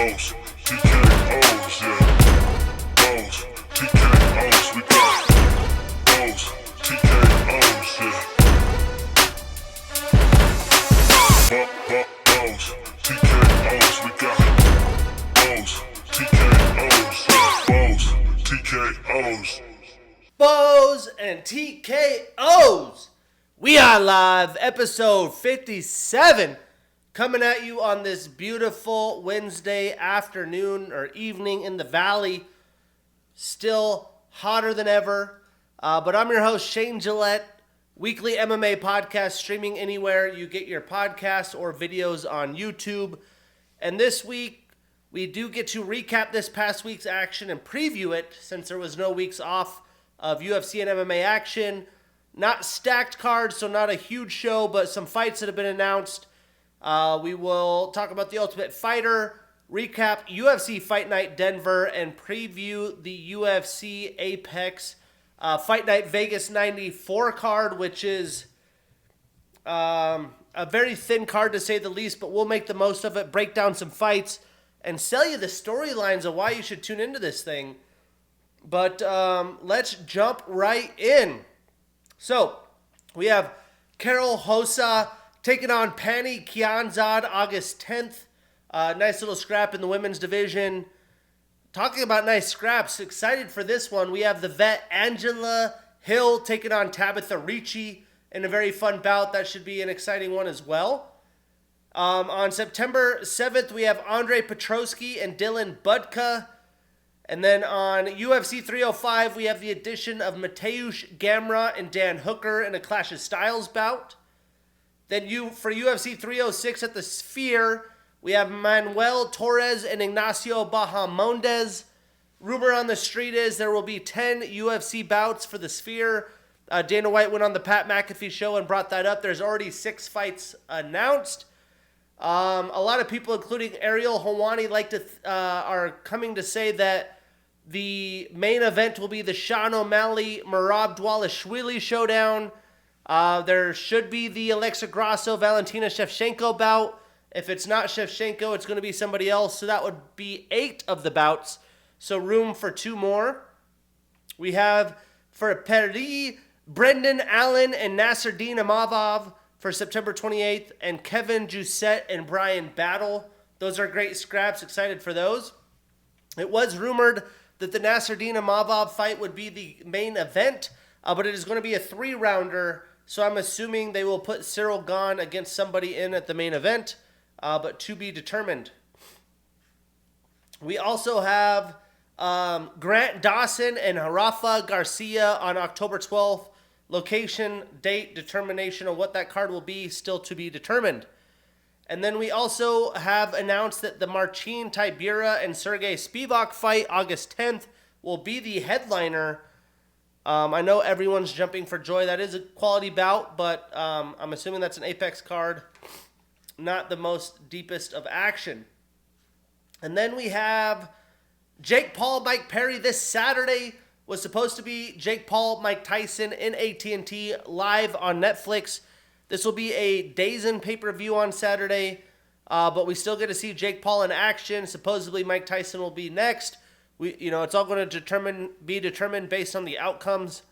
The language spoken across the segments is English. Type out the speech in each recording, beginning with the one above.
Bows, TKOs, yeah. Bows, TKOs, we got bows, TKOs, yeah. Bows, TKOs, we got bows, TKOs, yeah. Bows, TKOs. Bows and TKOs. We are live, episode 57, coming at you on this beautiful Wednesday afternoon or evening in the valley. Still hotter than ever, but I'm your host, Shane Gillette, weekly MMA podcast streaming anywhere you get your podcasts or videos on YouTube. And this week, we do get to recap this past week's action and preview it since there was no weeks off of UFC and MMA action. Not stacked cards, so not a huge show, but some fights that have been announced. We will talk about the Ultimate Fighter, recap UFC Fight Night Denver, and preview the UFC Apex Fight Night Vegas 94 card, which is a very thin card to say the least, but we'll make the most of it, break down some fights, and sell you the storylines of why you should tune into this thing. But let's jump right in. So, we have Carol Hossa taking on Pani Kianzad August 10th. Nice little scrap in the women's division. Talking about nice scraps, excited for this one. We have the vet Angela Hill taking on Tabitha Ricci in a very fun bout. That should be an exciting one as well. On September 7th, we have Andre Petrosky and Dylan Budka. And then on UFC 305, we have the addition of Mateusz Gamrot and Dan Hooker in a Clash of Styles bout. Then for UFC 306 at the Sphere, we have Manuel Torres and Ignacio Bahamondes. Rumor on the street is there will be 10 UFC bouts for the Sphere. Dana White went on the Pat McAfee show and brought that up. There's already 6 fights announced. A lot of people, including Ariel Helwani, are coming to say that the main event will be the Sean O'Malley Merab Dvalishvili showdown. There should be the Alexa Grasso Valentina Shevchenko bout. If it's not Shevchenko, it's going to be somebody else. So that would be 8 of the bouts. So room for 2 more. We have for Peri, Brendan Allen and Nasruddin Imavov for September 28th. And Kevin Jousset and Brian Battle. Those are great scraps. Excited for those. It was rumored that the Nasruddin Imavov fight would be the main event, but it is going to be a 3-rounder, so I'm assuming they will put Cyril Gahn against somebody in at the main event, but to be determined. We also have Grant Dawson and Rafa Garcia on October 12th. Location, date, determination of what that card will be, still to be determined. And then we also have announced that the Marcin Tybura and Sergey Spivak fight, August 10th, will be the headliner. I know everyone's jumping for joy. That is a quality bout, but I'm assuming that's an Apex card. Not the most deepest of action. And then we have Jake Paul, Mike Perry this Saturday. Was supposed to be Jake Paul, Mike Tyson in AT&T live on Netflix. This will be a DAZN pay-per-view on Saturday, but we still get to see Jake Paul in action. Supposedly Mike Tyson will be next. It's all going to be determined based on the outcomes.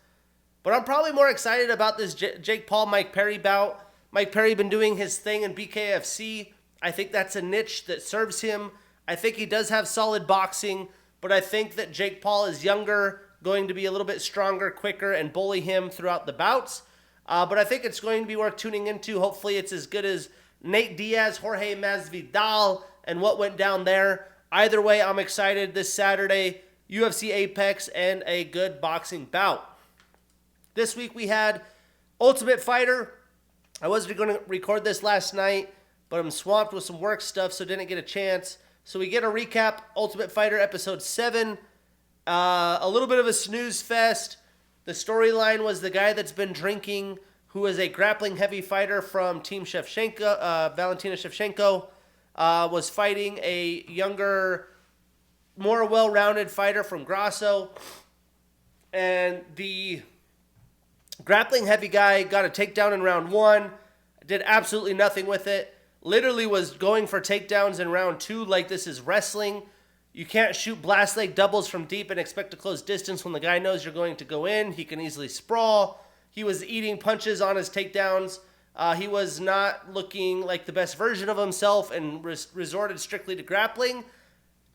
But I'm probably more excited about this Jake Paul, Mike Perry bout. Mike Perry been doing his thing in BKFC. I think that's a niche that serves him. I think he does have solid boxing, but I think that Jake Paul is younger, going to be a little bit stronger, quicker, and bully him throughout the bouts. But I think it's going to be worth tuning into. Hopefully it's as good as Nate Diaz, Jorge Masvidal, and what went down there. Either way, I'm excited this Saturday. UFC Apex and a good boxing bout. This week we had Ultimate Fighter. I wasn't going to record this last night, but I'm swamped with some work stuff, so didn't get a chance. So we get a recap, Ultimate Fighter Episode 7. A little bit of a snooze fest. The storyline was the guy that's been drinking, who is a grappling heavy fighter from Team Shevchenko, Valentina Shevchenko, was fighting a younger, more well-rounded fighter from Grasso. And the grappling heavy guy got a takedown in round 1, did absolutely nothing with it. literally was going for takedowns in round 2 like this is wrestling. You can't shoot blast leg doubles from deep and expect to close distance when the guy knows you're going to go in. He can easily sprawl. He was eating punches on his takedowns. He was not looking like the best version of himself and resorted strictly to grappling.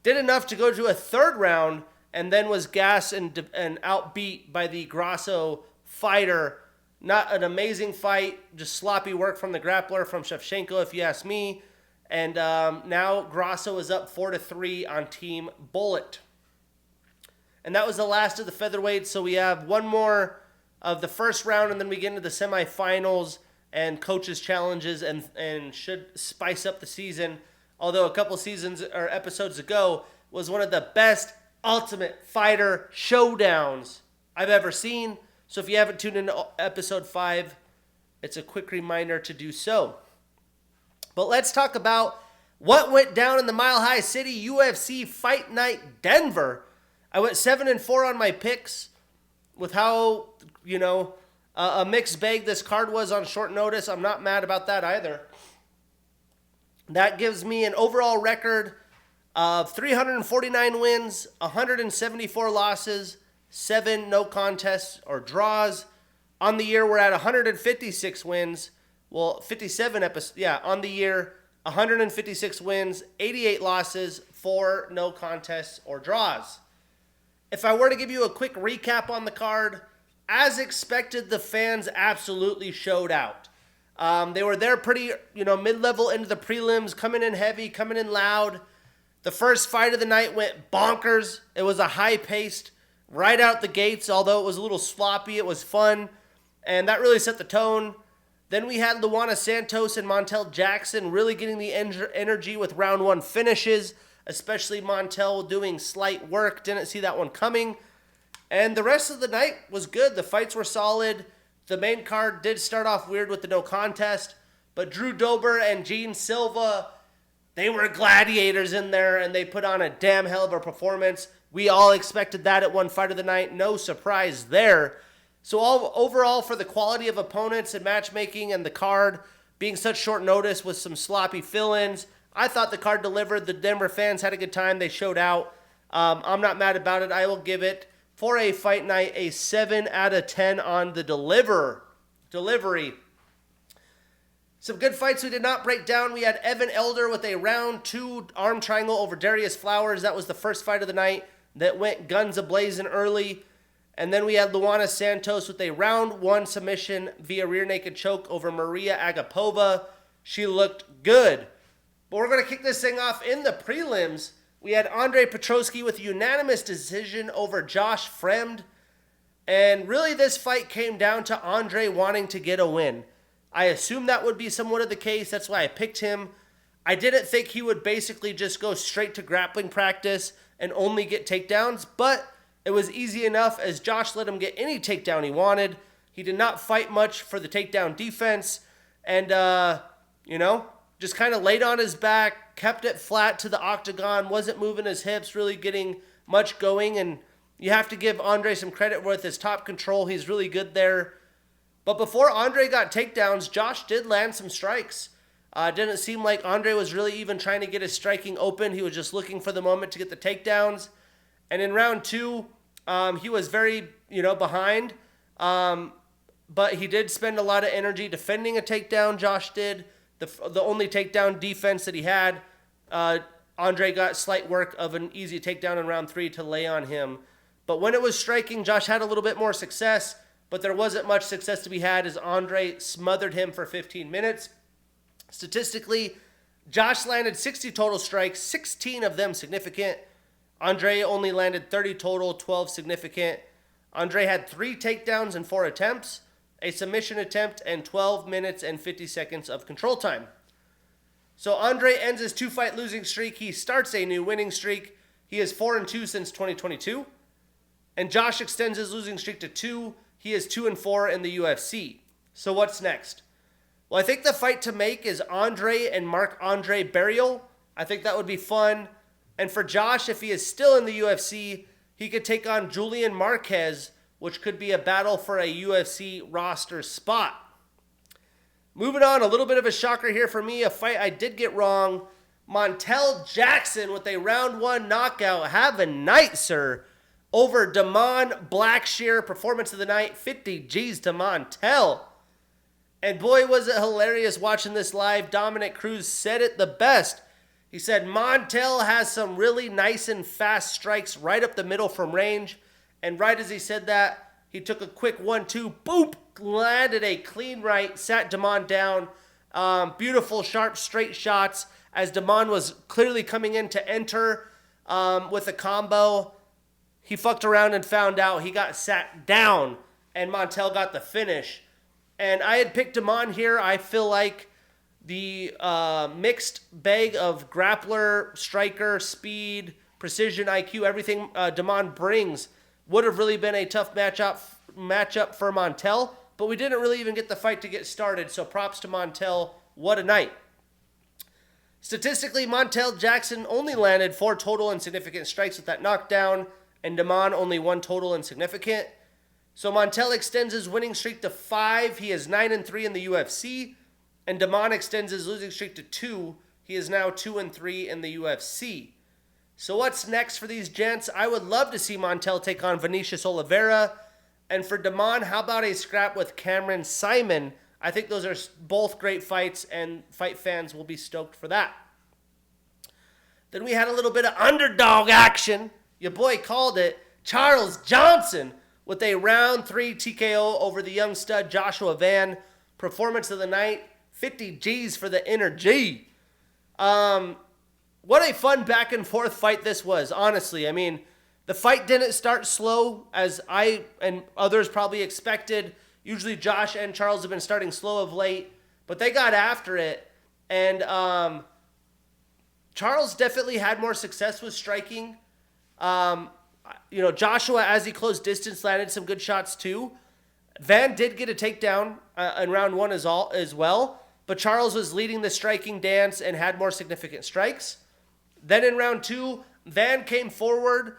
Did enough to go to a third round and then was gassed and outbeat by the Grasso fighter. Not an amazing fight, just sloppy work from the grappler, from Shevchenko, if you ask me. And now Grasso is up 4-3 on Team Bullet. And that was the last of the featherweights. So we have one more of the first round, and then we get into the semifinals and coaches' challenges, and should spice up the season. Although a couple seasons or episodes ago was one of the best Ultimate Fighter showdowns I've ever seen. So if you haven't tuned into episode 5, it's a quick reminder to do so. But let's talk about what went down in the Mile High City UFC Fight Night Denver. I went 7-4 on my picks with how, a mixed bag this card was on short notice. I'm not mad about that either. That gives me an overall record of 349 wins, 174 losses, 7 no contests or draws. On the year, we're at 156 wins. Well, 57 episodes. Yeah, on the year, 156 wins, 88 losses, 4 no contests or draws. If I were to give you a quick recap on the card, as expected, the fans absolutely showed out. They were there pretty, mid-level into the prelims, coming in heavy, coming in loud. The first fight of the night went bonkers. It was a high-paced, right out the gates. Although it was a little sloppy, it was fun, and that really set the tone. Then we had Luana Santos and Montel Jackson really getting the energy with round 1 finishes, especially Montel doing slight work. Didn't see that one coming. And the rest of the night was good. The fights were solid. The main card did start off weird with the no contest, but Drew Dober and Gene Silva, they were gladiators in there, and they put on a damn hell of a performance. We all expected that at one fight of the night. No surprise there. So overall, for the quality of opponents and matchmaking and the card being such short notice with some sloppy fill-ins, I thought the card delivered. The Denver fans had a good time. They showed out. I'm not mad about it. I will give it, for a fight night, a 7 out of 10 on the delivery. Some good fights we did not break down. We had Evan Elder with a round 2 arm triangle over Darius Flowers. That was the first fight of the night that went guns a-blazing early. And then we had Luana Santos with a round 1 submission via rear naked choke over Maria Agapova. She looked good. But we're going to kick this thing off in the prelims. We had Andre Petroski with a unanimous decision over Josh Fremd. And really this fight came down to Andre wanting to get a win. I assumed that would be somewhat of the case. That's why I picked him. I didn't think he would basically just go straight to grappling practice and only get takedowns, but it was easy enough as Josh let him get any takedown he wanted. He did not fight much for the takedown defense and, just kind of laid on his back, kept it flat to the octagon, wasn't moving his hips, really getting much going. And you have to give Andre some credit with his top control. He's really good there. But before Andre got takedowns, Josh did land some strikes. Didn't seem like Andre was really even trying to get his striking open. He was just looking for the moment to get the takedowns. And in round 2, he was very, behind. But he did spend a lot of energy defending a takedown, Josh did. The only takedown defense that he had, Andre got slight work of an easy takedown in round 3 to lay on him. But when it was striking, Josh had a little bit more success, but there wasn't much success to be had as Andre smothered him for 15 minutes. Statistically, Josh landed 60 total strikes, 16 of them significant. Andre only landed 30 total, 12 significant. Andre had 3 takedowns in 4 attempts, a submission attempt, and 12 minutes and 50 seconds of control time. So Andre ends his 2-fight losing streak. He starts a new winning streak. He is 4-2 since 2022. And Josh extends his losing streak to 2. He is 2-4 in the UFC. So what's next? Well, I think the fight to make is Andre and Marc-Andre Barriault. I think that would be fun. And for Josh, if he is still in the UFC, he could take on Julian Marquez, which could be a battle for a UFC roster spot. Moving on, a little bit of a shocker here for me, a fight I did get wrong. Montel Jackson with a round 1 knockout. Have a night, sir. Over Damon Blackshear, performance of the night, 50 G's to Montel. And boy, was it hilarious watching this live. Dominic Cruz said it the best. He said, Montel has some really nice and fast strikes right up the middle from range. And right as he said that, he took a quick 1-2, boop, landed a clean right, sat Damon down. Beautiful, sharp, straight shots as Damon was clearly coming in to enter with a combo. He fucked around and found out. He got sat down, and Montel got the finish. And I had picked Damon here. I feel like the mixed bag of grappler, striker, speed, precision, IQ, everything Damon brings would have really been a tough matchup for Montel. But we didn't really even get the fight to get started, so props to Montel. What a night. Statistically, Montel Jackson only landed 4 total insignificant strikes with that knockdown, and Damon only 1 total insignificant. So Montel extends his winning streak to 5. He is 9-3 in the UFC, and Damon extends his losing streak to 2. He is now 2-3 in the UFC. So what's next for these gents? I would love to see Montel take on Vinicius Oliveira. And for Damon, how about a scrap with Cameron Simon? I think those are both great fights, and fight fans will be stoked for that. Then we had a little bit of underdog action. Your boy called it. Charles Johnson with a round 3 TKO over the young stud Joshua Van. Performance of the night, 50 G's for the inner G. What a fun back and forth fight this was, honestly. I mean, the fight didn't start slow, as I and others probably expected. Usually Josh and Charles have been starting slow of late, but they got after it. And Charles definitely had more success with striking. Joshua, as he closed distance, landed some good shots too. Van did get a takedown in round 1 as well, but Charles was leading the striking dance and had more significant strikes. Then in round 2, Van came forward.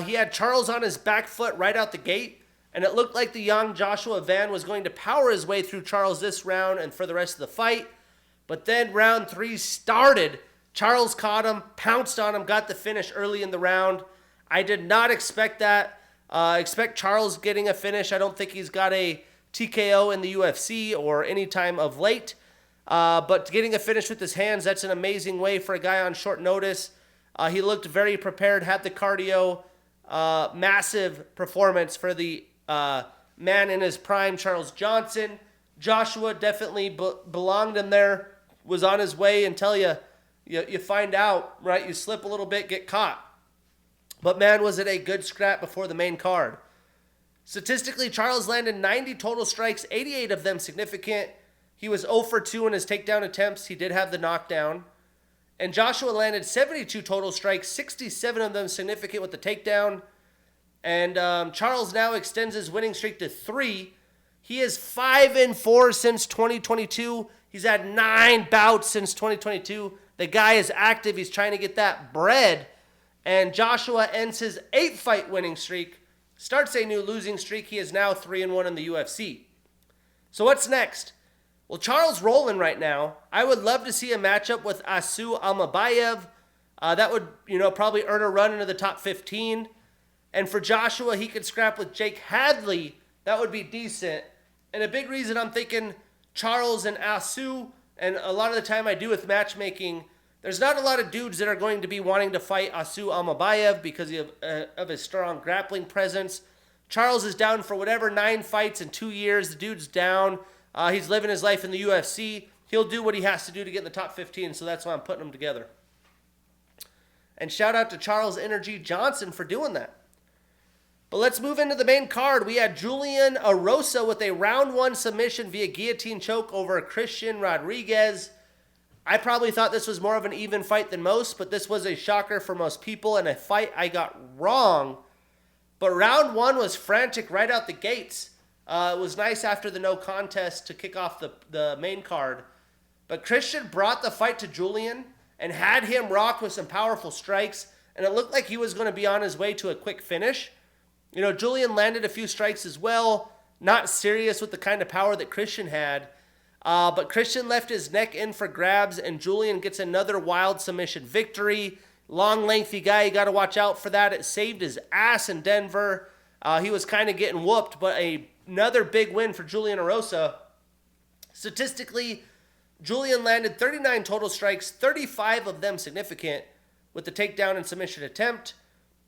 He had Charles on his back foot right out the gate, and it looked like the young Joshua Van was going to power his way through Charles this round and for the rest of the fight. But then round 3 started. Charles caught him, pounced on him, got the finish early in the round. I did not expect that. Expect Charles getting a finish. I don't think he's got a TKO in the UFC or any time of late. But getting a finish with his hands, that's an amazing way for a guy on short notice. He looked very prepared, had the cardio. Massive performance for the man in his prime, Charles Johnson. Joshua definitely belonged in there, was on his way until you find out, right? You slip a little bit, get caught. But man, was it a good scrap before the main card. Statistically, Charles landed 90 total strikes, 88 of them significant. He was 0 for 2 in his takedown attempts. He did have the knockdown. And Joshua landed 72 total strikes, 67 of them significant with the takedown. And Charles now extends his winning streak to 3. He is 5-4 since 2022. He's had 9 bouts since 2022. The guy is active. He's trying to get that bread. And Joshua ends his 8-fight winning streak, starts a new losing streak. He is now 3-1 in the UFC. So what's next? Well, Charles rolling right now. I would love to see a matchup with Asu Almabayev. That would, probably earn a run into the top 15. And for Joshua, he could scrap with Jake Hadley. That would be decent. And a big reason I'm thinking Charles and Asu, and a lot of the time I do with matchmaking, there's not a lot of dudes that are going to be wanting to fight Asu Almabayev because of his strong grappling presence. Charles is down for whatever, 9 fights in 2 years. The dude's down. He's living his life in the UFC. He'll do what he has to do to get in the top 15, so that's why I'm putting them together. And shout out to Charles Energy Johnson for doing that. But let's move into the main card. We had Julian Arosa with a round 1 submission via guillotine choke over Christian Rodriguez. I probably thought this was more of an even fight than most, but this was a shocker for most people and a fight I got wrong. But round 1 was frantic right out the gates. It was nice after the no contest to kick off the main card. But Christian brought the fight to Julian and had him rock with some powerful strikes, and it looked like he was going to be on his way to a quick finish. Julian landed a few strikes as well, not serious with the kind of power that Christian had. But Christian left his neck in for grabs, and Julian gets another wild submission victory. Long, lengthy guy. You got to watch out for that. It saved his ass in Denver. He was kind of getting whooped, but another big win for Julian Erosa. Statistically, Julian landed 39 total strikes, 35 of them significant with the takedown and submission attempt,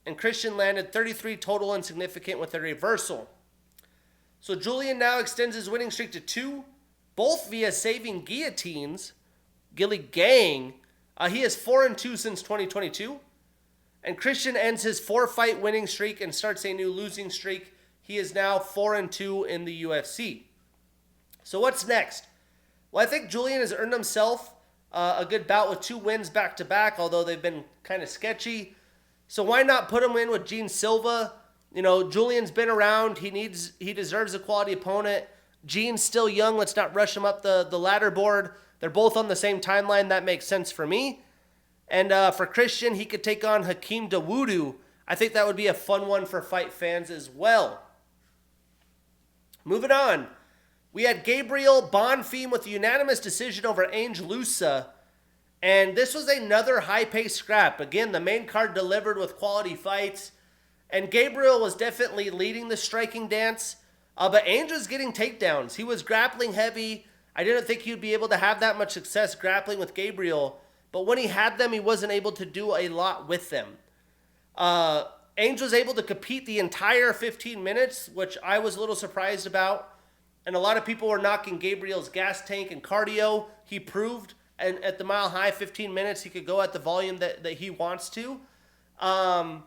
and Christian landed 33 total and significant with a reversal. So Julian now extends his winning streak to 2, both via saving guillotines. Gilly Gang. He is 4-2 since 2022. And Christian ends his 4-fight winning streak and starts a new losing streak. He is now 4-2 in the UFC. So what's next? Well, I think Julian has earned himself a good bout with 2 wins back-to-back, although they've been kind of sketchy. So why not put him in with Gene Silva? You know, Julian's been around. He deserves a quality opponent. Gene's still young. Let's not rush him up the ladder board. They're both on the same timeline. That makes sense for me. And for Christian, he could take on Hakeem Dawodu. I think that would be a fun one for fight fans as well. Moving on. We had Gabriel Bonfim with a unanimous decision over Ange Lusa. And this was another high-paced scrap. Again, the main card delivered with quality fights. And Gabriel was definitely leading the striking dance. But Ange was getting takedowns. He was grappling heavy. I didn't think he'd be able to have that much success grappling with Gabriel. But when he had them, he wasn't able to do a lot with them. Ange was able to compete the entire 15 minutes, which I was a little surprised about. And a lot of people were knocking Gabriel's gas tank and cardio. He proved and at the mile high 15 minutes he could go at the volume that he wants to. But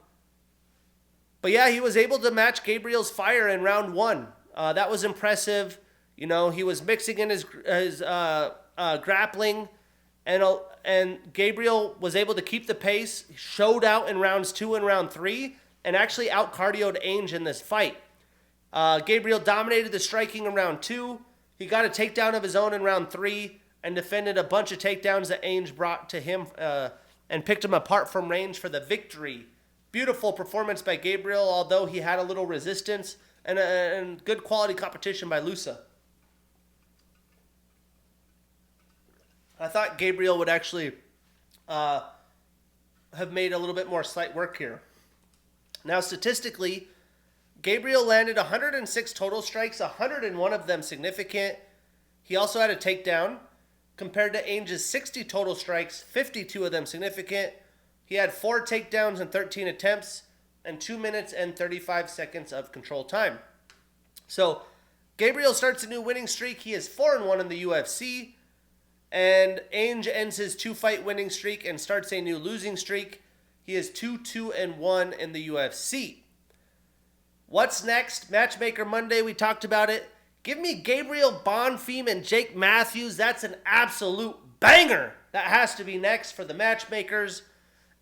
yeah, he was able to match Gabriel's fire in round 1. That was impressive. You know, he was mixing in his grappling, and Gabriel was able to keep the pace, showed out in rounds 2 and round 3, and actually out-cardioed Ainge in this fight. Gabriel dominated the striking in round 2. He got a takedown of his own in round 3 and defended a bunch of takedowns that Ainge brought to him and picked him apart from range for the victory. Beautiful performance by Gabriel, although he had a little resistance, and good quality competition by Lusa. I thought Gabriel would actually have made a little bit more slight work here. Now, statistically, Gabriel landed 106 total strikes, 101 of them significant. He also had a takedown, compared to Ainge's 60 total strikes, 52 of them significant. He had 4 takedowns and 13 attempts, and 2 minutes and 35 seconds of control time. So, Gabriel starts a new winning streak. He is 4-1 in the UFC. And Ainge ends his 2-fight winning streak and starts a new losing streak. He is 2-1 in the UFC. What's next? Matchmaker Monday, we talked about it. Give me Gabriel Bonfim and Jake Matthews. That's an absolute banger. That has to be next for the matchmakers.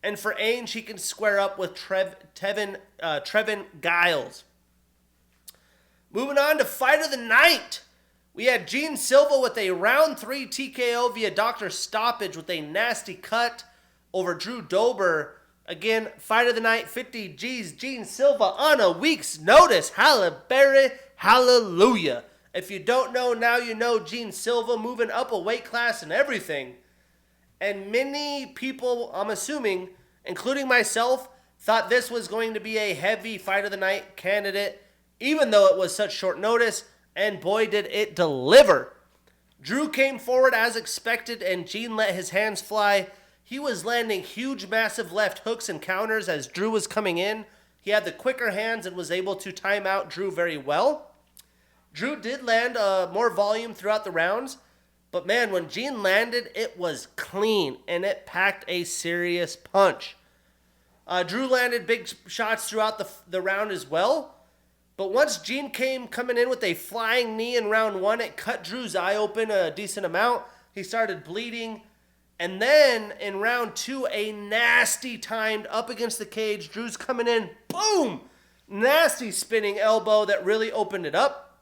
And for Ainge, he can square up with Trevin Giles. Moving on to Fight of the Night. We had Gene Silva with a round 3 TKO via doctor stoppage with a nasty cut over Drew Dober. Again, Fight of the Night, 50 G's. Gene Silva on a week's notice. Hallelujah. If you don't know, now you know. Gene Silva moving up a weight class and everything. And many people, I'm assuming, including myself, thought this was going to be a heavy Fight of the Night candidate, even though it was such short notice. And boy, did it deliver. Drew came forward as expected, and Gene let his hands fly. He was landing huge, massive left hooks and counters as Drew was coming in. He had the quicker hands and was able to time out Drew very well. Drew did land more volume throughout the rounds, but man, when Gene landed, it was clean, and it packed a serious punch. Drew landed big shots throughout the round as well. But once Gene came coming in with a flying knee in round 1, it cut Drew's eye open a decent amount. He started bleeding. And then in round 2, a nasty timed up against the cage. Drew's coming in. Boom! Nasty spinning elbow that really opened it up.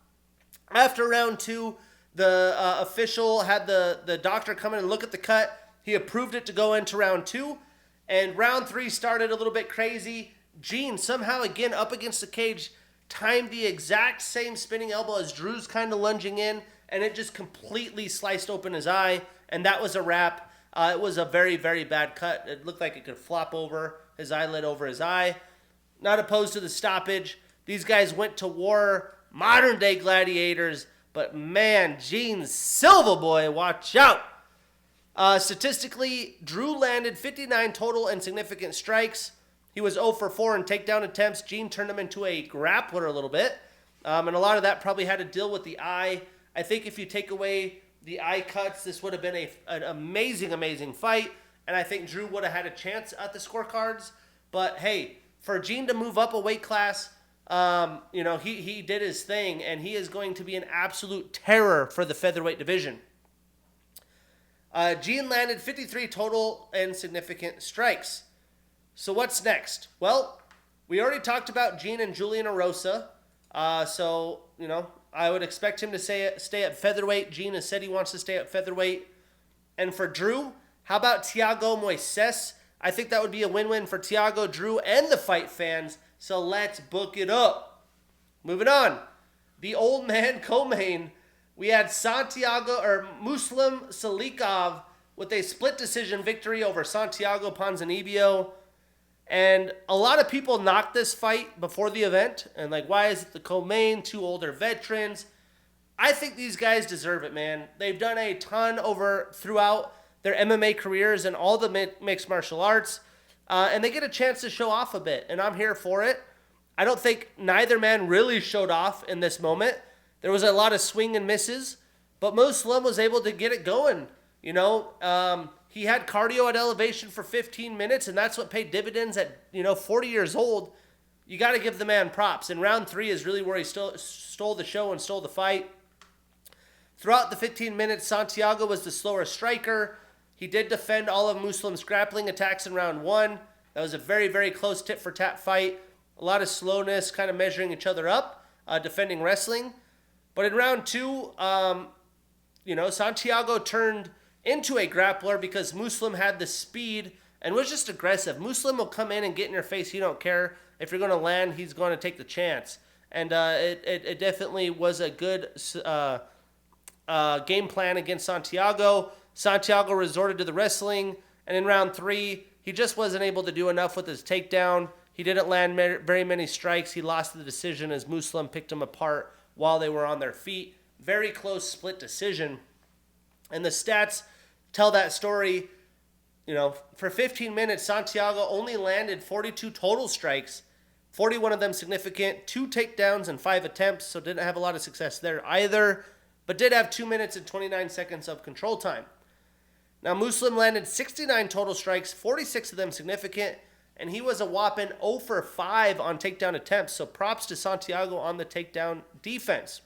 After round 2, the official had the doctor come in and look at the cut. He approved it to go into round 2. And round 3 started a little bit crazy. Gene somehow again up against the cage timed the exact same spinning elbow as Drew's kind of lunging in, and it just completely sliced open his eye, and that was a wrap. It was a very, very bad cut. It looked like it could flop over his eyelid over his eye. Not opposed to the stoppage. These guys went to war, modern day gladiators, but man, Gene Silva boy, watch out. Statistically, Drew landed 59 total and significant strikes. He was 0 for 4 in takedown attempts. Gene turned him into a grappler a little bit. And a lot of that probably had to deal with the eye. I think if you take away the eye cuts, this would have been an amazing, amazing fight. And I think Drew would have had a chance at the scorecards. But hey, for Gene to move up a weight class, he did his thing. And he is going to be an absolute terror for the featherweight division. Gene landed 53 total and significant strikes. So what's next? Well, we already talked about Gene and Julian Erosa. I would expect him to stay at featherweight. Gene has said he wants to stay at featherweight. And for Drew, how about Thiago Moises? I think that would be a win-win for Thiago, Drew, and the fight fans. So let's book it up. Moving on. The old man co-main. We had Muslim Salikov with a split decision victory over Santiago Ponzinibbio. And a lot of people knocked this fight before the event. And why is it the co-main, two older veterans? I think these guys deserve it, man. They've done a ton throughout their MMA careers and all the mixed martial arts. And they get a chance to show off a bit. And I'm here for it. I don't think neither man really showed off in this moment. There was a lot of swing and misses. But Muslim was able to get it going. He had cardio at elevation for 15 minutes, and that's what paid dividends at, 40 years old. You got to give the man props. And round 3 is really where he stole the show and stole the fight. Throughout the 15 minutes, Santiago was the slower striker. He did defend all of Muslim's grappling attacks in round 1. That was a very, very close tit-for-tat fight. A lot of slowness, kind of measuring each other up, defending wrestling. But in round 2, Santiago turned into a grappler because Muslim had the speed and was just aggressive. Muslim will come in and get in your face. He don't care. If you're going to land, he's going to take the chance. And it definitely was a good game plan against Santiago. Santiago resorted to the wrestling. And in round 3, he just wasn't able to do enough with his takedown. He didn't land very many strikes. He lost the decision as Muslim picked him apart while they were on their feet. Very close split decision. And the stats tell that story. For 15 minutes, Santiago only landed 42 total strikes, 41 of them significant, 2 takedowns and 5 attempts, so didn't have a lot of success there either, but did have 2 minutes and 29 seconds of control time. Now, Muslim landed 69 total strikes, 46 of them significant, and he was a whopping 0 for 5 on takedown attempts, so props to Santiago on the takedown defense.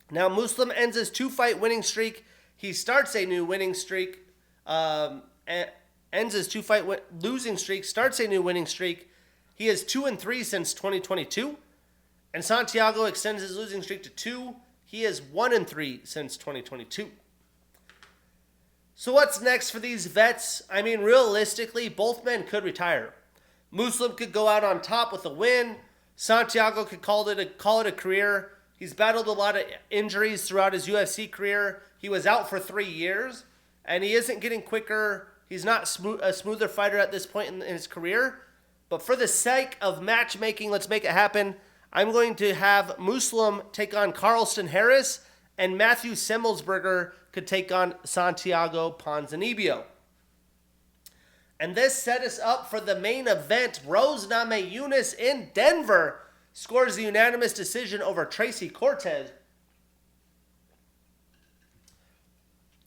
Now, Muslim ends his 2-fight winning streak. He starts a new winning streak. Ends his 2-fight losing streak. Starts a new winning streak. He is 2-3 since 2022. And Santiago extends his losing streak to 2. He is 1-3 since 2022. So what's next for these vets? I mean, realistically, both men could retire. Muslim could go out on top with a win. Santiago could call it a career. He's battled a lot of injuries throughout his UFC career. He was out for 3 years, and he isn't getting quicker. He's not a smoother fighter at this point in his career. But for the sake of matchmaking, let's make it happen. I'm going to have Muslim take on Carlston Harris, and Matthew Semmelsberger could take on Santiago Ponzinibbio. And this set us up for the main event. Rose Namajunas in Denver scores the unanimous decision over Tracy Cortez.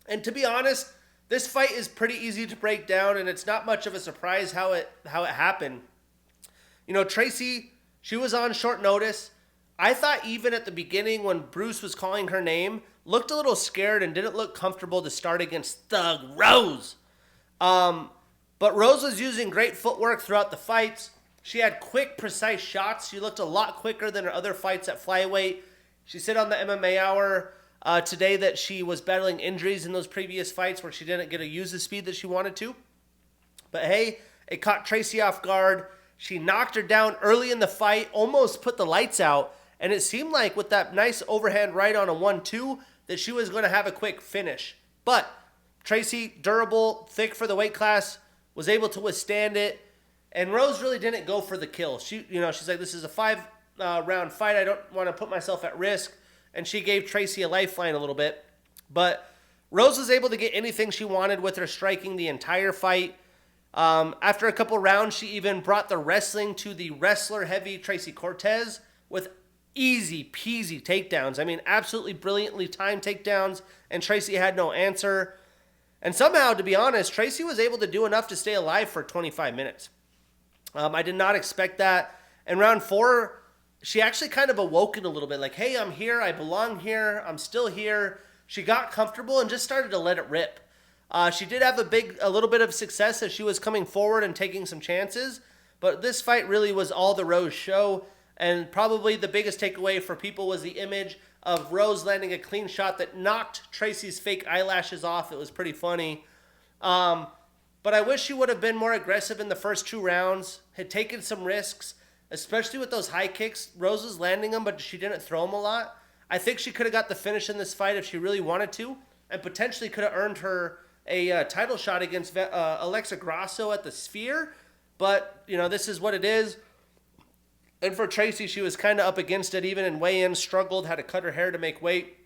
And to be honest, this fight is pretty easy to break down, and it's not much of a surprise how it happened. Tracy, she was on short notice. I thought even at the beginning when Bruce was calling her name, looked a little scared and didn't look comfortable to start against Thug Rose. But Rose was using great footwork throughout the fights. She had quick, precise shots. She looked a lot quicker than her other fights at flyweight. She said on the MMA Hour today that she was battling injuries in those previous fights where she didn't get to use the speed that she wanted to. But hey, it caught Tracy off guard. She knocked her down early in the fight, almost put the lights out. And it seemed like with that nice overhand right on a 1-2 that she was going to have a quick finish. But Tracy, durable, thick for the weight class, was able to withstand it. And Rose really didn't go for the kill. She's like, this is a 5-round fight. I don't want to put myself at risk. And she gave Tracy a lifeline a little bit. But Rose was able to get anything she wanted with her striking the entire fight. After a couple rounds, she even brought the wrestling to the wrestler-heavy Tracy Cortez with easy peasy takedowns. I mean, absolutely brilliantly timed takedowns, and Tracy had no answer. And somehow, to be honest, Tracy was able to do enough to stay alive for 25 minutes. I did not expect that. In round 4, she actually kind of awoken a little bit. Like, hey, I'm here. I belong here. I'm still here. She got comfortable and just started to let it rip. She did have a little bit of success as she was coming forward and taking some chances. But this fight really was all the Rose show. And probably the biggest takeaway for people was the image of Rose landing a clean shot that knocked Tracy's fake eyelashes off. It was pretty funny. But I wish she would have been more aggressive in the first 2 rounds, had taken some risks, especially with those high kicks. Rose was landing them, but she didn't throw them a lot. I think she could have got the finish in this fight if she really wanted to, and potentially could have earned her a title shot against Alexa Grasso at the Sphere. But, this is what it is. And for Tracy, she was kind of up against it, even in weigh-in, struggled, had to cut her hair to make weight.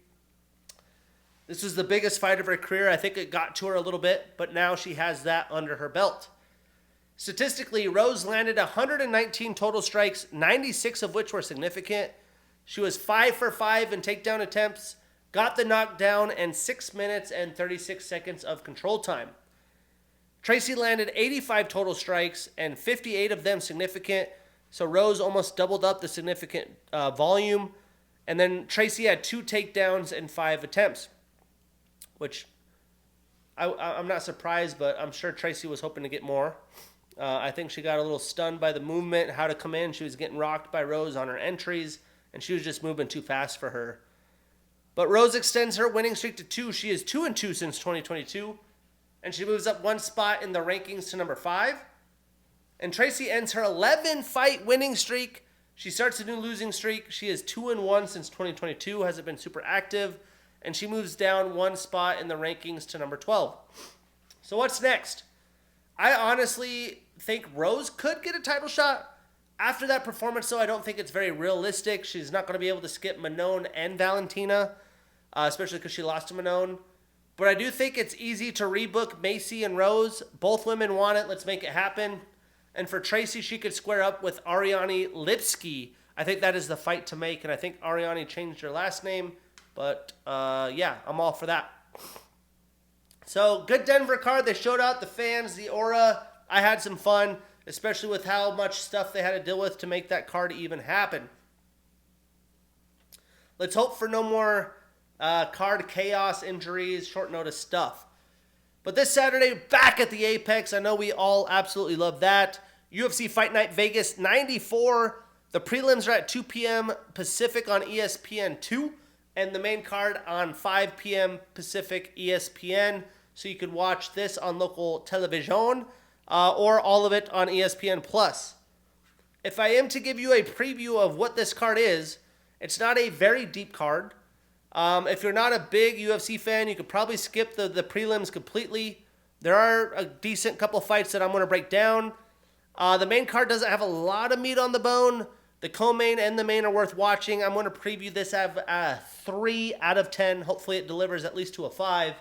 This was the biggest fight of her career. I think it got to her a little bit, but now she has that under her belt. Statistically, Rose landed 119 total strikes, 96 of which were significant. She was 5 for 5 in takedown attempts, got the knockdown, and 6 minutes and 36 seconds of control time. Tracy landed 85 total strikes, and 58 of them significant. So Rose almost doubled up the significant volume. And then Tracy had 2 takedowns and 5 attempts, which I'm not surprised, but I'm sure Tracy was hoping to get more. I think she got a little stunned by the movement, how to come in. She was getting rocked by Rose on her entries, and she was just moving too fast for her. But Rose extends her winning streak to 2. She is 2-2 since 2022, and she moves up 1 spot in the rankings to number 5. And Tracy ends her 11-fight winning streak. She starts a new losing streak. She is 2-1 since 2022, hasn't been super active, and she moves down 1 spot in the rankings to number 12. So what's next? I honestly think Rose could get a title shot. After that performance, though, I don't think it's very realistic. She's not going to be able to skip Manon and Valentina, especially because she lost to Manon. But I do think it's easy to rebook Macy and Rose. Both women want it. Let's make it happen. And for Tracy, she could square up with Ariane Lipski. I think that is the fight to make, and I think Ariane changed her last name. But, yeah, I'm all for that. So, good Denver card. They showed out the fans, the aura. I had some fun, especially with how much stuff they had to deal with to make that card even happen. Let's hope for no more card chaos, injuries, short notice stuff. But this Saturday, back at the Apex. I know we all absolutely love that. UFC Fight Night Vegas 94. The prelims are at 2 p.m. Pacific on ESPN2. And the main card on 5 p.m. Pacific ESPN. So you could watch this on local television or all of it on ESPN+. If I am to give you a preview of what this card is, it's not a very deep card. If you're not a big UFC fan, you could probably skip the prelims completely. There are a decent couple fights that I'm going to break down. The main card doesn't have a lot of meat on the bone. The co-main and the main are worth watching. I'm going to preview this at a 3 out of 10. Hopefully it delivers at least to a 5.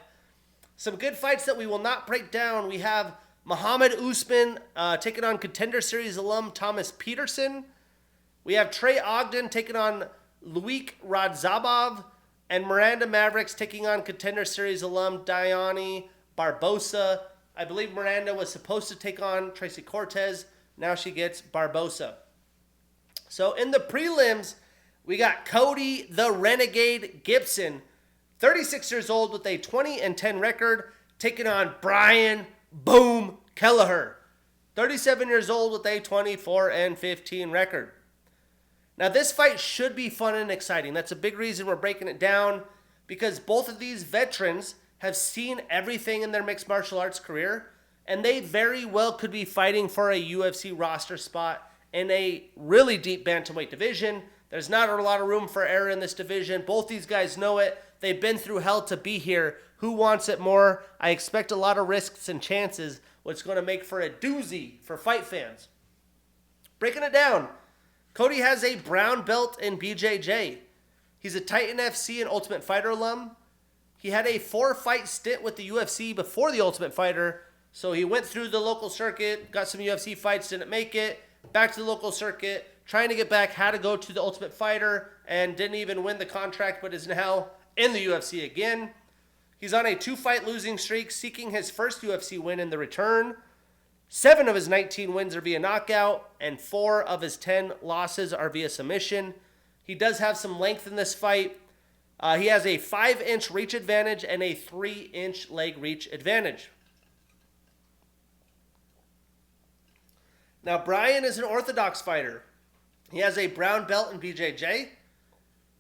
Some good fights that we will not break down. We have Muhammad Usman taking on Contender Series alum Thomas Peterson. We have Trey Ogden taking on Luik Radzhabov. And Miranda Mavericks taking on Contender Series alum Diane Barbosa. I believe Miranda was supposed to take on Tracy Cortez. Now she gets Barbosa. So in the prelims, we got Cody the Renegade Gibson, 36 years old with a 20-10 record, taking on Brian Boom Kelleher, 37 years old with a 24-15 record. Now this fight should be fun and exciting. That's a big reason we're breaking it down, because both of these veterans have seen everything in their mixed martial arts career, and they very well could be fighting for a UFC roster spot in a really deep bantamweight division There's not a lot of room for error in this division. Both these guys know it. They've been through hell to be here. Who wants it more? I expect a lot of risks and chances, what's going to make for a doozy for fight fans. Breaking it down, Cody has a brown belt in BJJ. He's a Titan FC and Ultimate Fighter alum. He had a 4-fight stint with the UFC before the Ultimate Fighter, so he went through the local circuit, got some UFC fights, didn't make it, back to the local circuit, trying to get back, had to go to the Ultimate Fighter, and didn't even win the contract, but is now in the UFC again. He's on a 2-fight losing streak, seeking his first UFC win in the return. 7 of his 19 wins are via knockout, and 4 of his 10 losses are via submission. He does have some length in this fight. He has a 5-inch reach advantage and a 3-inch leg reach advantage. Now, Brian is an orthodox fighter. He has a brown belt in BJJ.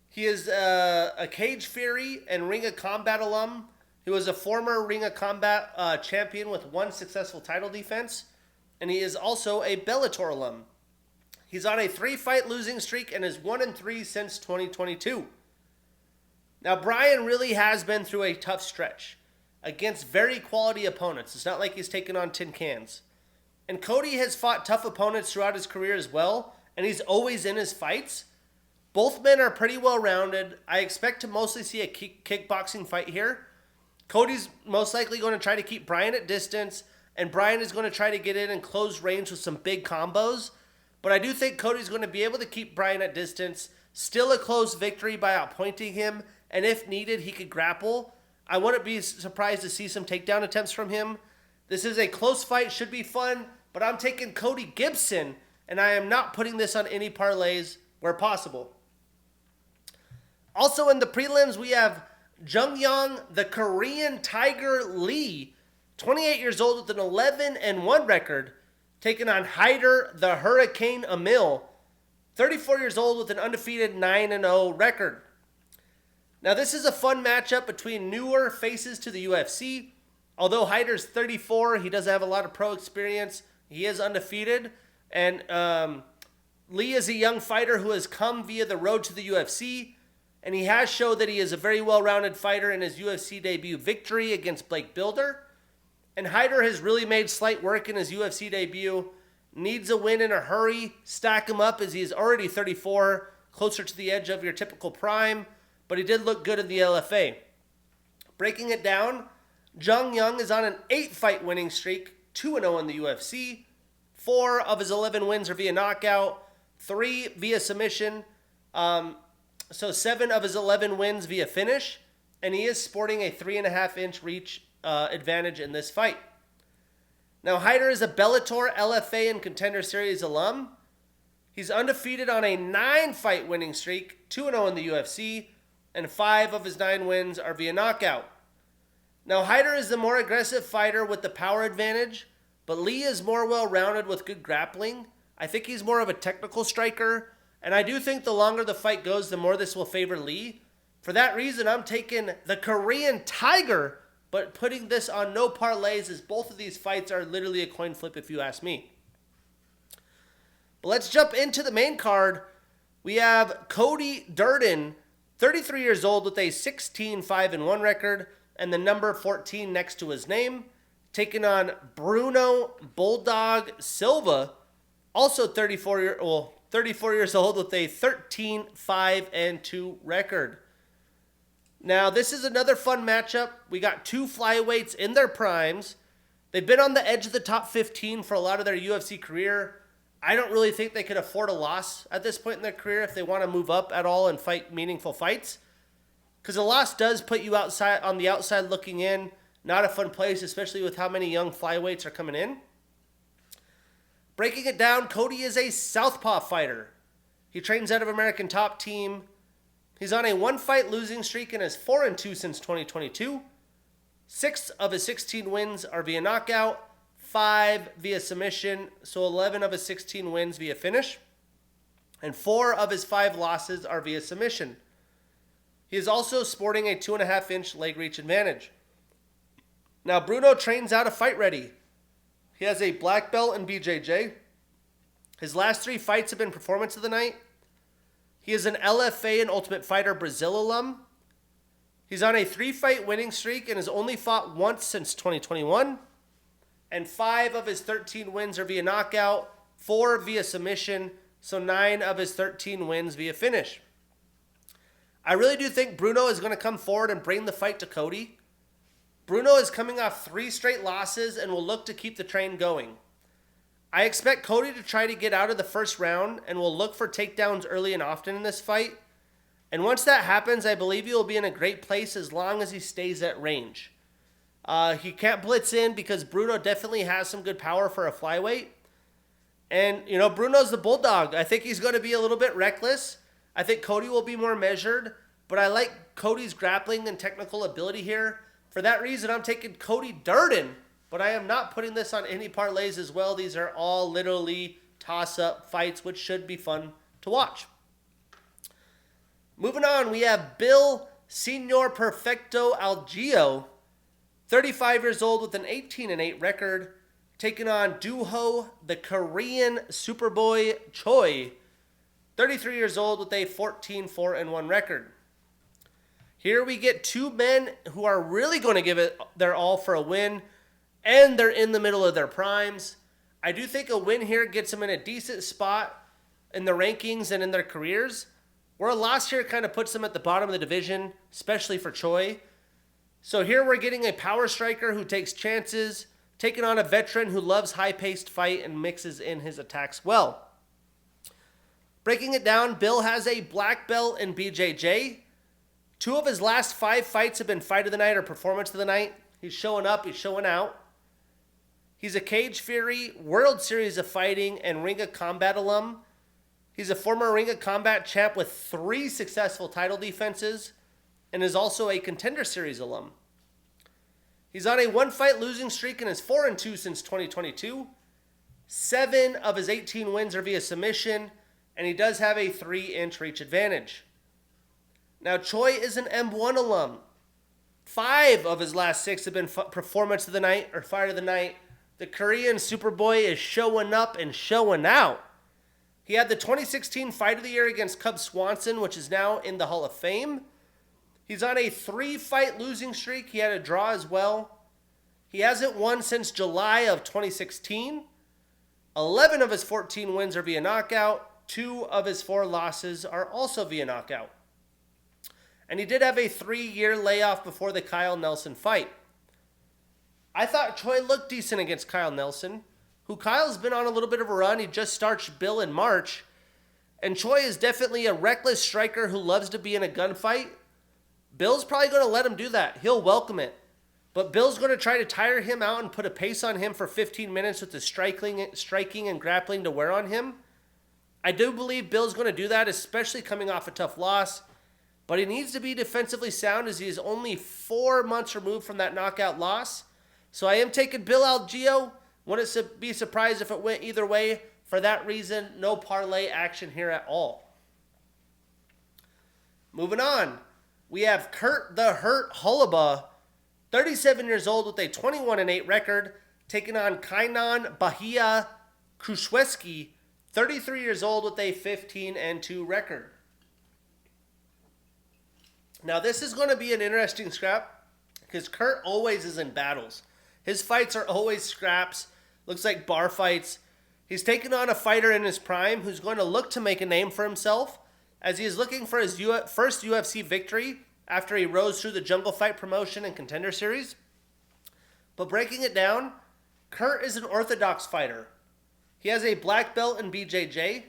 He is a Cage Fury and Ring of Combat alum. He was a former Ring of Combat champion with 1 successful title defense. And he is also a Bellator alum. He's on a 3-fight losing streak and is 1-3 since 2022. Now, Brian really has been through a tough stretch against very quality opponents. It's not like he's taken on tin cans. And Cody has fought tough opponents throughout his career as well, and he's always in his fights. Both men are pretty well-rounded. I expect to mostly see a kickboxing fight here. Cody's most likely going to try to keep Brian at distance, and Brian is going to try to get in and close range with some big combos. But I do think Cody's going to be able to keep Brian at distance, still a close victory by outpointing him, and if needed, he could grapple. I wouldn't be surprised to see some takedown attempts from him. This is a close fight, should be fun, but I'm taking Cody Gibson, and I am not putting this on any parlays where possible. Also in the prelims, we have Jung-Young, the Korean Tiger Lee, 28 years old with an 11-1 record, taking on Hyder, the Hurricane Emil, 34 years old with an undefeated 9-0 record. Now, this is a fun matchup between newer faces to the UFC. Although Hyder's 34, he doesn't have a lot of pro experience. He is undefeated. And Lee is a young fighter who has come via the road to the UFC. And he has showed that he is a very well-rounded fighter in his UFC debut victory against Blake Builder. And Hyder has really made slight work in his UFC debut. Needs a win in a hurry. Stack him up as he is already 34, closer to the edge of your typical prime. But he did look good in the LFA. Breaking it down, Jung-Young is on an 8-fight winning streak, 2-0 in the UFC. 4 of his 11 wins are via knockout, 3 via submission. So 7 of his 11 wins via finish. And he is sporting a 3.5-inch reach advantage in this fight. Now, Hyder is a Bellator, LFA, and Contender Series alum. He's undefeated on a 9-fight winning streak, 2-0 in the UFC, and 5 of his 9 wins are via knockout. Now, Hyder is the more aggressive fighter with the power advantage, but Lee is more well-rounded with good grappling. I think he's more of a technical striker, and I do think the longer the fight goes, the more this will favor Lee. For that reason, I'm taking the Korean Tiger, but putting this on no parlays as both of these fights are literally a coin flip if you ask me. But let's jump into the main card. We have Cody Durden, 33 years old with a 16-5-1 record and the number 14 next to his name, taking on Bruno Bulldog Silva, also 34 years old with a 13-5-2 record. Now, this is another fun matchup. We got 2 flyweights in their primes. They've been on the edge of the top 15 for a lot of their UFC career. I don't really think they could afford a loss at this point in their career if they want to move up at all and fight meaningful fights. Because a loss does put you outside on the outside looking in. Not a fun place, especially with how many young flyweights are coming in. Breaking it down, Cody is a southpaw fighter. He trains out of American Top Team. He's on a 1-fight losing streak and is 4-2 since 2022. 6 of his 16 wins are via knockout, 5 via submission, so 11 of his 16 wins via finish, and 4 of his 5 losses are via submission. He is also sporting a 2.5-inch leg reach advantage. Now, Bruno trains out of Fight Ready. He has a black belt in BJJ. His last 3 fights have been performance of the night. He is an LFA and Ultimate Fighter Brazil alum. He's on a 3-fight winning streak and has only fought once since 2021. And 5 of his 13 wins are via knockout, 4 via submission, so 9 of his 13 wins via finish. I really do think Bruno is going to come forward and bring the fight to Cody. Bruno is coming off 3 straight losses and will look to keep the train going. I expect Cody to try to get out of the first round and will look for takedowns early and often in this fight. And once that happens, I believe he will be in a great place as long as he stays at range. He can't blitz in because Bruno definitely has some good power for a flyweight. And, Bruno's the bulldog. I think he's going to be a little bit reckless. I think Cody will be more measured, but I like Cody's grappling and technical ability here. For that reason, I'm taking Cody Durden, but I am not putting this on any parlays as well. These are all literally toss-up fights, which should be fun to watch. Moving on, we have Bill Senor Perfecto Algeo, 35 years old with an 18-8 record, taking on Duho, the Korean Superboy Choi, 33 years old with a 14-4-1 record. Here we get 2 men who are really going to give it their all for a win, and they're in the middle of their primes. I do think a win here gets them in a decent spot in the rankings and in their careers, where a loss here kind of puts them at the bottom of the division, especially for Choi. So here we're getting a power striker who takes chances, taking on a veteran who loves high-paced fight and mixes in his attacks well. Breaking it down, Bill has a black belt in BJJ. 2 of his last 5 fights have been fight of the night or performance of the night. He's showing up, he's showing out. He's a Cage Fury, World Series of Fighting, and Ring of Combat alum. He's a former Ring of Combat champ with 3 successful title defenses, and is also a Contender Series alum. He's on a 1-fight losing streak and is 4-2 since 2022. 7 of his 18 wins are via submission, and he does have a 3-inch reach advantage. Now, Choi is an M1 alum. 5 of his last 6 have been performance of the night or fight of the night. The Korean Superboy is showing up and showing out. He had the 2016 Fight of the Year against Cub Swanson, which is now in the Hall of Fame. He's on a 3-fight losing streak. He had a draw as well. He hasn't won since July of 2016. 11 of his 14 wins are via knockout. 2 of his 4 losses are also via knockout. And he did have a 3-year layoff before the Kyle Nelson fight. I thought Choi looked decent against Kyle Nelson, who Kyle's been on a little bit of a run. He just starched Bill in March. And Choi is definitely a reckless striker who loves to be in a gunfight. Bill's probably going to let him do that. He'll welcome it. But Bill's going to try to tire him out and put a pace on him for 15 minutes with the striking and grappling to wear on him. I do believe Bill's going to do that, especially coming off a tough loss. But he needs to be defensively sound as he is only 4 months removed from that knockout loss. So I am taking Bill Algeo. Wouldn't be surprised if it went either way. For that reason, no parlay action here at all. Moving on, we have Kurt the Hurt Holoba, 37 years old with a 21-8 record, taking on Kainan Bahia Kruszewski, 33 years old with a 15-2 record. Now this is going to be an interesting scrap because Kurt always is in battles. His fights are always scraps. Looks like bar fights. He's taking on a fighter in his prime who's going to look to make a name for himself as he is looking for his first UFC victory after he rose through the Jungle Fight promotion and Contender Series. But breaking it down, Kurt is an orthodox fighter. He has a black belt in BJJ.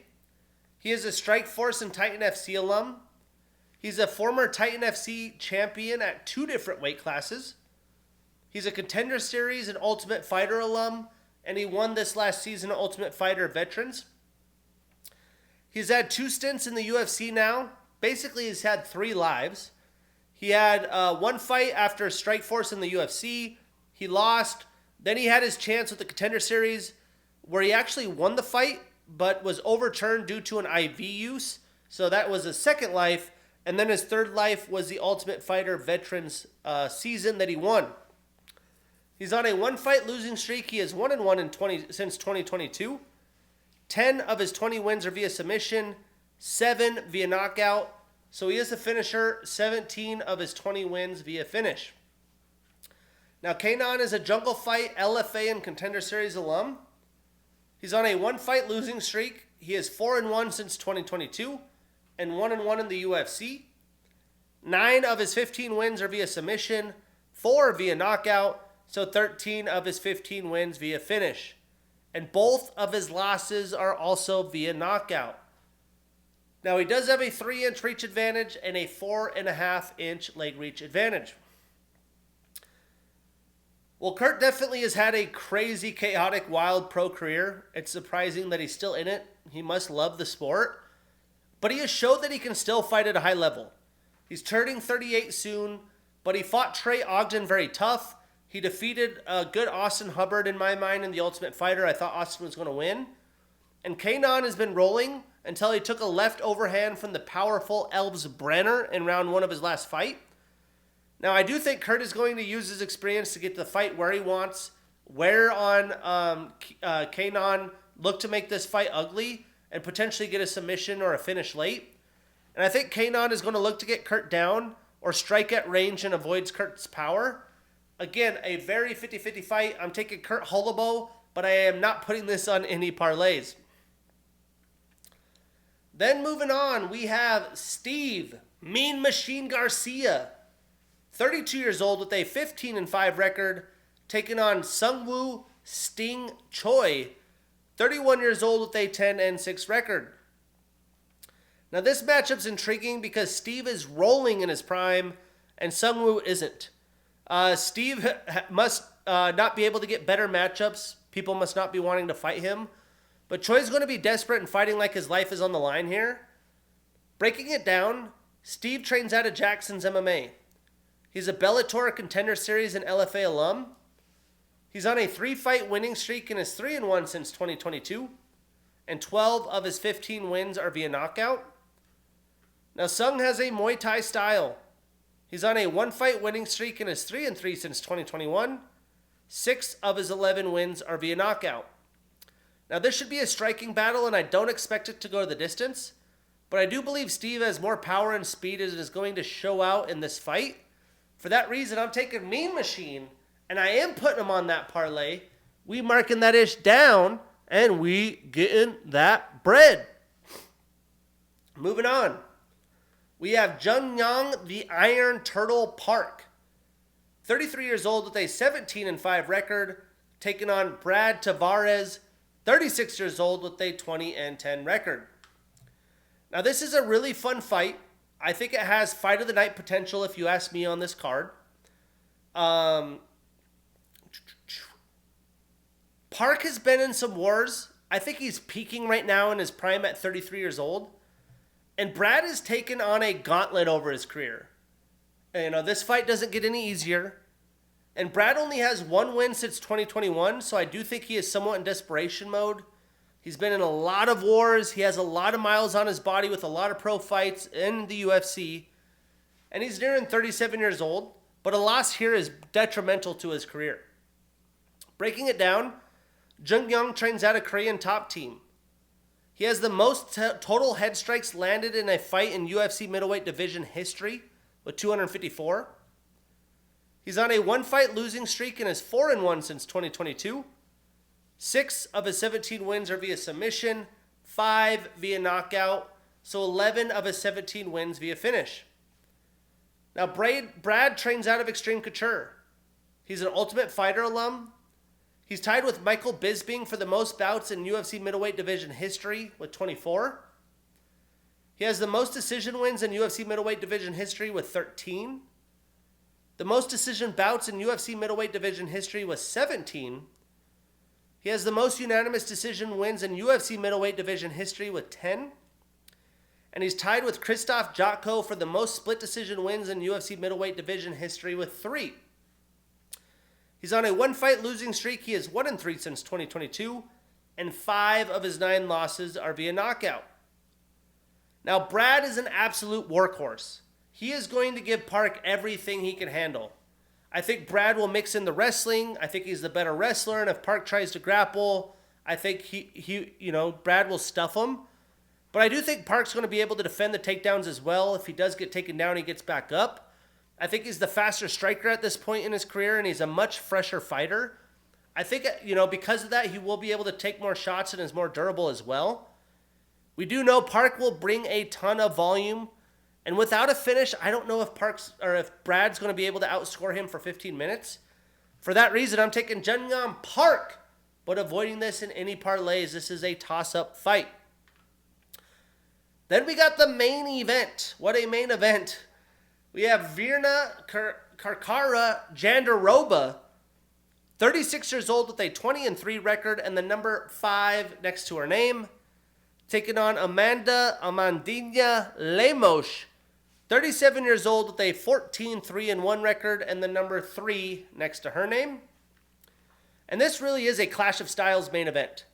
He is a Strikeforce and Titan FC alum. He's a former Titan FC champion at 2 different weight classes. He's a Contender Series and Ultimate Fighter alum, and he won this last season at Ultimate Fighter Veterans. He's had 2 stints in the UFC now. Basically, he's had 3 lives. He had 1 fight after Strikeforce in the UFC. He lost. Then he had his chance with the Contender Series where he actually won the fight, but was overturned due to an IV use. So that was his second life. And then his third life was the Ultimate Fighter Veterans season that he won. He's on a 1-fight losing streak. He is 1-1 since 2022. 10 of his 20 wins are via submission. 7 via knockout. So he is a finisher, 17 of his 20 wins via finish. Now, Kanon is a Jungle Fight, LFA, and Contender Series alum. He's on a 1-fight losing streak. He is 4-1 since 2022 and 1-1 in the UFC. 9 of his 15 wins are via submission, 4 via knockout, so 13 of his 15 wins via finish. And both of his losses are also via knockout. Now, he does have a 3-inch reach advantage and a 4.5-inch leg reach advantage. Well, Kurt definitely has had a crazy, chaotic, wild pro career. It's surprising that he's still in it. He must love the sport. But he has showed that he can still fight at a high level. He's turning 38 soon, but he fought Trey Ogden very tough. He defeated a good Austin Hubbard in my mind in The Ultimate Fighter. I thought Austin was going to win. And Kanon has been rolling until he took a left overhand from the powerful Elves Brenner in round 1 of his last fight. Now, I do think Kurt is going to use his experience to get the fight where he wants, where on Kanon look to make this fight ugly and potentially get a submission or a finish late. And I think Kanon is going to look to get Kurt down or strike at range and avoids Kurt's power. Again, a very 50-50 fight. I'm taking Kurt Holloway, but I am not putting this on any parlays. Then moving on, we have Steve Mean Machine Garcia, 32 years old with a 15-5 record, taking on Sungwoo Sting Choi, 31 years old with a 10-6 record. Now this matchup's intriguing because Steve is rolling in his prime and Sungwoo isn't. Steve must not be able to get better matchups. People must not be wanting to fight him. But Choi's going to be desperate and fighting like his life is on the line here. Breaking it down, Steve trains out of Jackson's MMA. He's a Bellator Contender Series and LFA alum. He's on a 3-fight winning streak and is 3-1 since 2022. And 12 of his 15 wins are via knockout. Now Sung has a Muay Thai style. He's on a 1-fight winning streak and is 3-3 since 2021. 6 of his 11 wins are via knockout. Now this should be a striking battle and I don't expect it to go the distance. But I do believe Steve has more power and speed as it is going to show out in this fight. For that reason, I'm taking Mean Machine, and I am putting him on that parlay. We marking that ish down, and we getting that bread. Moving on. We have Jung Yang, the Iron Turtle Park. 33 years old with a 17-5 record, taking on Brad Tavares, 36 years old with a 20-10 record. Now this is a really fun fight. I think it has fight of the night potential if you ask me on this card. Park has been in some wars. I think he's peaking right now in his prime at 33 years old. And Brad has taken on a gauntlet over his career. And, this fight doesn't get any easier. And Brad only has 1 win since 2021, so I do think he is somewhat in desperation mode. He's been in a lot of wars. He has a lot of miles on his body with a lot of pro fights in the UFC. And he's nearing 37 years old. But a loss here is detrimental to his career. Breaking it down, Jung Young trains out of Korean top team. He has the most total head strikes landed in a fight in UFC middleweight division history with 254. He's on a 1-fight losing streak and is 4-1 since 2022. 6 of his 17 wins are via submission, 5 via knockout, so 11 of his 17 wins via finish. Now, Brad trains out of Extreme Couture. He's an Ultimate Fighter alum. He's tied with Michael Bisping for the most bouts in UFC middleweight division history with 24. He has the most decision wins in UFC middleweight division history with 13. The most decision bouts in UFC middleweight division history was 17. He has the most unanimous decision wins in UFC middleweight division history with 10. And he's tied with Krzysztof Jotko for the most split decision wins in UFC middleweight division history with 3. He's on a 1-fight losing streak. He is 1-3 since 2022. And 5 of his 9 losses are via knockout. Now, Brad is an absolute workhorse. He is going to give Park everything he can handle. I think Brad will mix in the wrestling. I think he's the better wrestler. And if Park tries to grapple, I think Brad will stuff him. But I do think Park's going to be able to defend the takedowns as well. If he does get taken down, he gets back up. I think he's the faster striker at this point in his career, and he's a much fresher fighter. I think, because of that, he will be able to take more shots and is more durable as well. We do know Park will bring a ton of volume. And without a finish, I don't know if Brad's going to be able to outscore him for 15 minutes. For that reason, I'm taking Jungyeon Park, but avoiding this in any parlays. This is a toss-up fight. Then we got the main event. What a main event. We have Virna Karkara Jandiroba, 36 years old with a 20-3 record and the number 5 next to her name, taking on Amandinha Lemos, 37 years old with a 14-3-1 record and the number 3 next to her name. And this really is a Clash of Styles main event.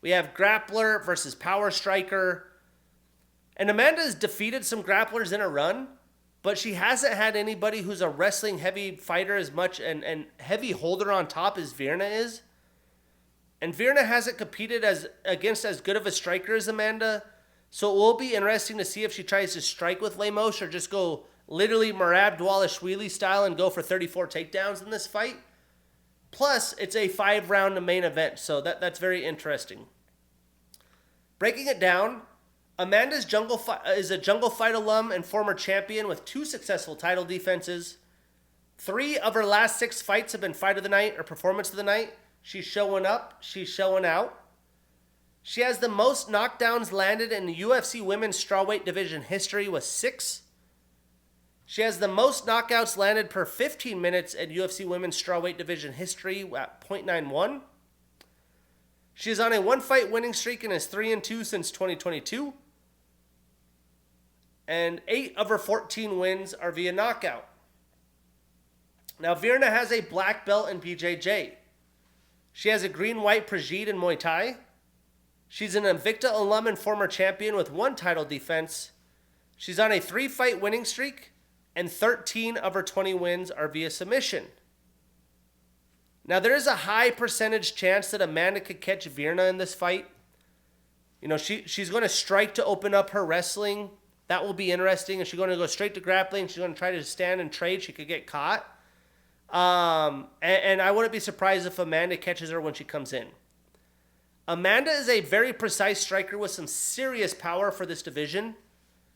We have grappler versus power striker. And Amanda has defeated some grapplers in a run, but she hasn't had anybody who's a wrestling heavy fighter as much and heavy holder on top as Virna is. And Virna hasn't competed against as good of a striker as Amanda. So it will be interesting to see if she tries to strike with Lemos or just go literally Merab Dvalishvili style and go for 34 takedowns in this fight. Plus, it's a 5-round main event, so that's very interesting. Breaking it down, Amanda is a Jungle Fight alum and former champion with 2 successful title defenses. 3 of her last 6 fights have been fight of the night or performance of the night. She's showing up. She's showing out. She has the most knockdowns landed in the UFC women's strawweight division history with 6. She has the most knockouts landed per 15 minutes in UFC women's strawweight division history at 0.91. She is on a 1-fight winning streak and is 3-2 since 2022. And 8 of her 14 wins are via knockout. Now, Virna has a black belt in BJJ. She has a green-white Prajid in Muay Thai. She's an Invicta alum and former champion with 1 title defense. She's on a 3-fight winning streak, and 13 of her 20 wins are via submission. Now, there is a high percentage chance that Amanda could catch Virna in this fight. She's going to strike to open up her wrestling. That will be interesting. And she's going to go straight to grappling. She's going to try to stand and trade. She could get caught. And I wouldn't be surprised if Amanda catches her when she comes in. Amanda is a very precise striker with some serious power for this division.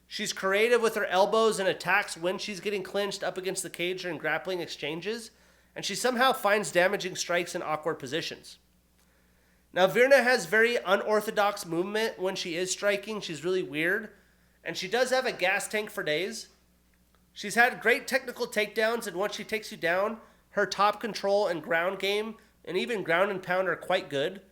She's creative with her elbows and attacks when she's getting clinched up against the cage during grappling exchanges. And she somehow finds damaging strikes in awkward positions. Now, Virna has very unorthodox movement when she is striking. She's really weird. And she does have a gas tank for days. She's had great technical takedowns, and once she takes you down, her top control and ground game, and even ground and pound are quite good.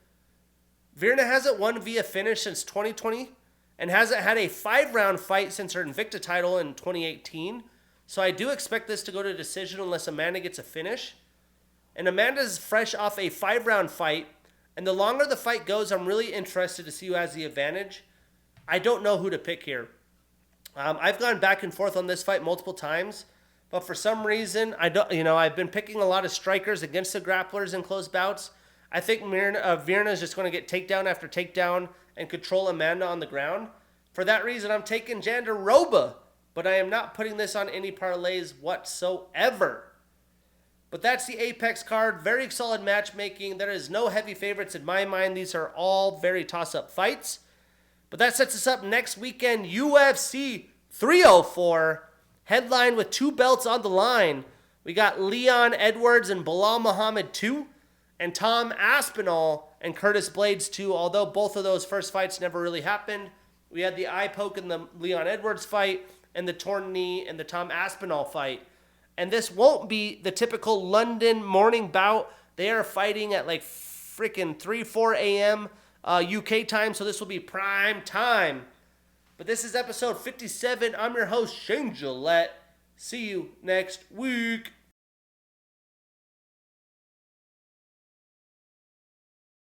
Virna hasn't won via finish since 2020, and hasn't had a 5-round fight since her Invicta title in 2018. So I do expect this to go to decision unless Amanda gets a finish. And Amanda's fresh off a 5-round fight, and the longer the fight goes, I'm really interested to see who has the advantage. I don't know who to pick here. I've gone back and forth on this fight multiple times, but for some reason, I've been picking a lot of strikers against the grapplers in close bouts. I think Virna is just going to get takedown after takedown and control Amanda on the ground. For that reason, I'm taking Jandiroba, but I am not putting this on any parlays whatsoever. But that's the Apex card. Very solid matchmaking. There is no heavy favorites in my mind. These are all very toss-up fights. But that sets us up next weekend, UFC 304, headline with 2 belts on the line. We got Leon Edwards and Bilal Muhammad 2, and Tom Aspinall and Curtis Blades 2, although both of those first fights never really happened. We had the eye poke in the Leon Edwards fight, and the torn knee in the Tom Aspinall fight. And this won't be the typical London morning bout. They are fighting at like freaking 3-4 a.m., UK time, so this will be prime time. But this is episode 57. I'm your host, Shane Gillette. See you next week.